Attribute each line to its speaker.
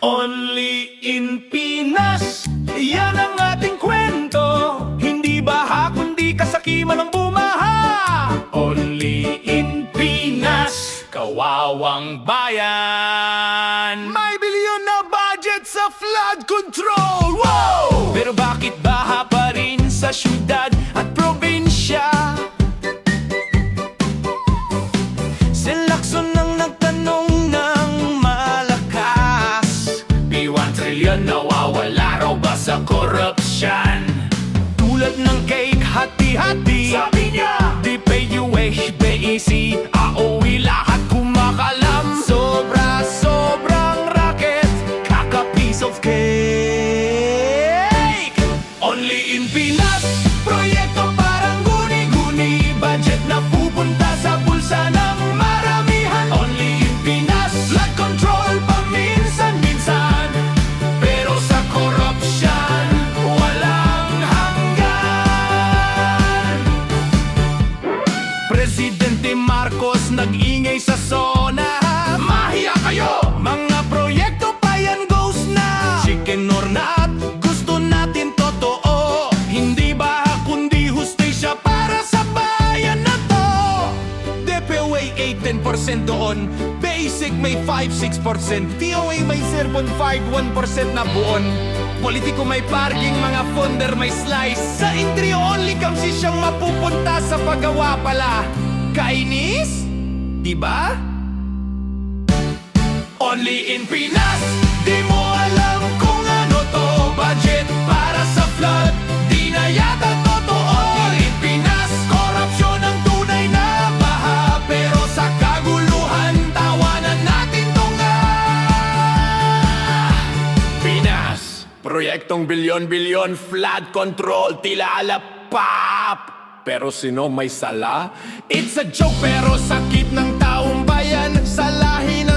Speaker 1: Only in Pinas, yan ang ating kwento. Hindi baha kundi kasakiman ang bumaha. Only in Pinas, kawawang bayan. May bilyon na budget sa flood control. Wow! Pero bakit baha pa rin sa syudad at probinsya? Si Lacson ang nagtanong ng malakas. P1 trillion nawawala raw ba sa korupsyan? Tulad ng cake, hati-hati. Sabi niya, di PUH, BEC, AOE, lahat kumakalam. Sobrang racket, kaka-piece of cake. Only in Pinas, proyekto parang guni-guni. Budget na pupunta sa bulsa ng maramihan. Only in Pinas, flood control paminsan-minsan. Pero sa korupsyan, walang hanggan. Presidente Marcos nag-ingay sa SONA. Mahiya kayo! Mga proyekto pa yan ghost na. Chicken or not, gusto natin totoo. Hindi baha kundi hustisya para sa bayan na to. DPWA 8-10% doon. Basic may 5-6%. TOA may 0.51% na buon. Politiko may parking, mga founder may slice. Sa intrio only kamsi siyang mapupunta sa paggawa pala. Kainis? Diba? Only in Pinas, di mo alam kung ano to. Budget para sa flood, di na yata totoo. Only in Pinas, korupsyon ang tunay na baha. Pero sa kaguluhan, tawanan natin to nga. Pinas, proyektong bilyon-bilyon, flood control, tila alapap. Pero sino may sala? It's a joke pero sakit ng taong bayan. Salahin